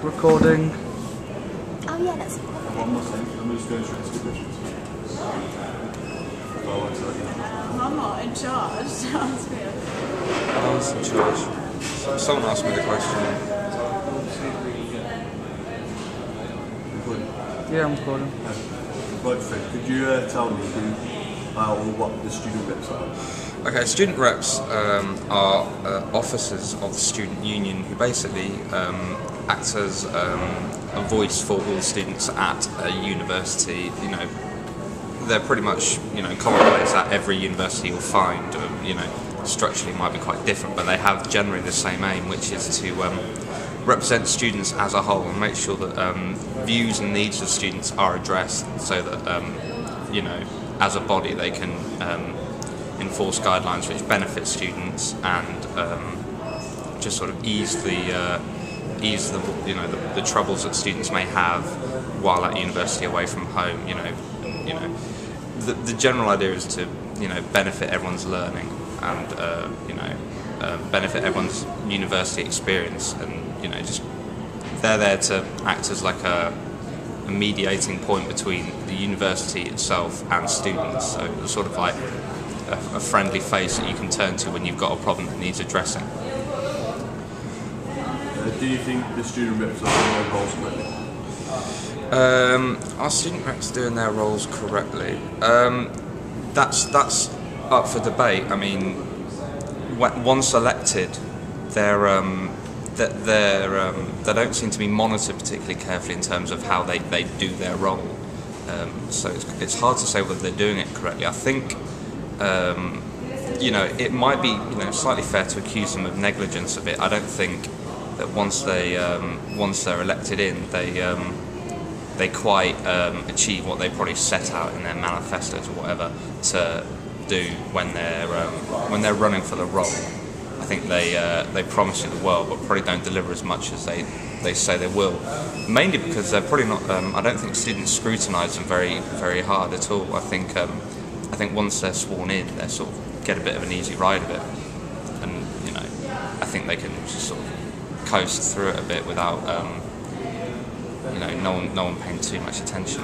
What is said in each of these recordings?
recording. Oh yeah, that's One more thing, I'm just going through the questions. I'm not in charge. Sounds weird. I was in charge. Someone asked me the question. Yeah, I'm recording. Right, Fred, could you tell me who or what the student reps are? Okay, student reps are officers of the student union who basically act as a voice for all students at a university. You know, they're pretty much commonplace at every university you'll find. Structurally might be quite different, but they have generally the same aim, which is to represent students as a whole and make sure that views and needs of students are addressed, so that as a body they can enforce guidelines which benefit students and just sort of ease the troubles that students may have while at university away from home. The general idea is to benefit everyone's learning and benefit everyone's university experience, and just they're there to act as like a mediating point between the university itself and students. So it's sort of like a friendly face that you can turn to when you've got a problem that needs addressing. Do you think the student reps are doing their roles correctly? Are student reps doing their roles correctly? That's up for debate. I mean, once elected, they don't seem to be monitored particularly carefully in terms of how they do their role. So it's hard to say whether they're doing it correctly. I think it might be slightly fair to accuse them of negligence of it. I don't think that once they're elected in, they quite achieve what they probably set out in their manifestos or whatever to do when they're running for the role. I think they promise you the world, but probably don't deliver as much as they say they will. Mainly because they're probably not. I don't think students scrutinise them very very hard at all. I think once they're sworn in, they sort of get a bit of an easy ride of it, and I think they can just sort of coast through it a bit without no one paying too much attention.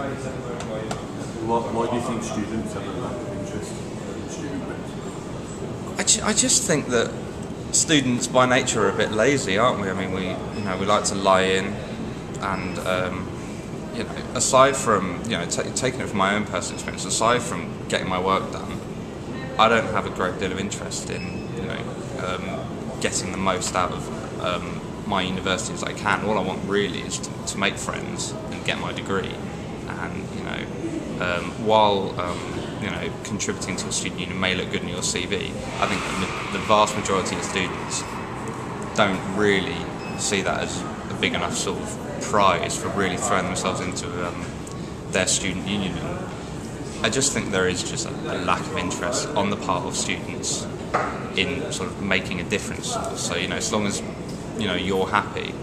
Why do you think students have a lack of interest in student reps? I just think that students by nature are a bit lazy, aren't we? I mean, we like to lie in, and aside from taking it from my own personal experience, aside from getting my work done, I don't have a great deal of interest in getting the most out of my university as I can. All I want really is to make friends and get my degree, and while contributing to a student union may look good in your CV, I think the vast majority of students don't really see that as a big enough sort of prize for really throwing themselves into their student union. And I just think there is just a lack of interest on the part of students in sort of making a difference. So as long as you're happy,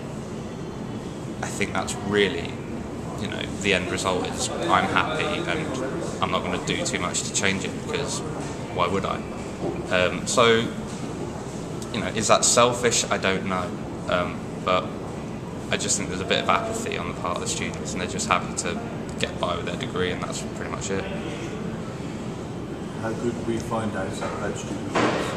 I think that's really the end result is I'm happy and I'm not going to do too much to change it, because why would I? Is that selfish? I don't know, but I just think there's a bit of apathy on the part of the students, and they're just happy to get by with their degree, and that's pretty much it. How could we find out about student reps?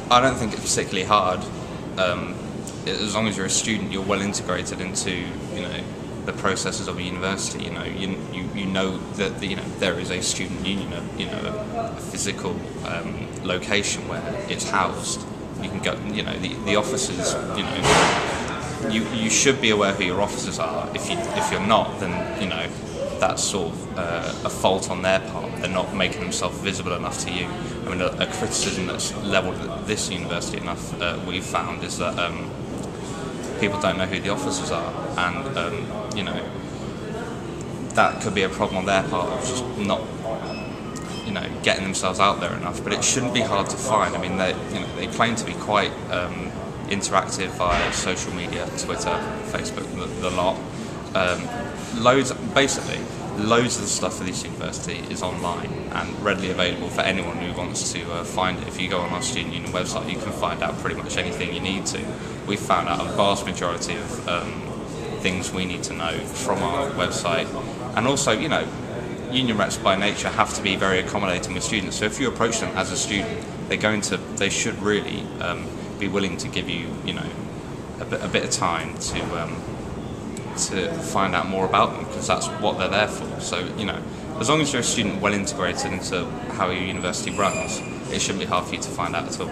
I don't think it's particularly hard. As long as you're a student, you're well integrated into the processes of a university. You know that there is a student union, a physical location where it's housed. You can go. The officers. You should be aware who your officers are. If you're not, then that's sort of a fault on their part. They're not making themselves visible enough to you. I mean, a criticism that's levelled at this university enough we've found is that people don't know who the officers are, and that could be a problem on their part of just not getting themselves out there enough. But it shouldn't be hard to find. I mean, they claim to be quite interactive via social media, Twitter, Facebook, the lot. Loads. Basically, loads of the stuff for this university is online and readily available for anyone who wants to find it. If you go on our Student Union website, you can find out pretty much anything you need to. We've found out a vast majority of things we need to know from our website. And also, you know, union reps by nature have to be very accommodating with students. So if you approach them as a student, they should really be willing to give you, you know, a bit of time to find out more about them, because that's what they're there for. So, you know, as long as you're a student well integrated into how your university runs, it shouldn't be hard for you to find out at all.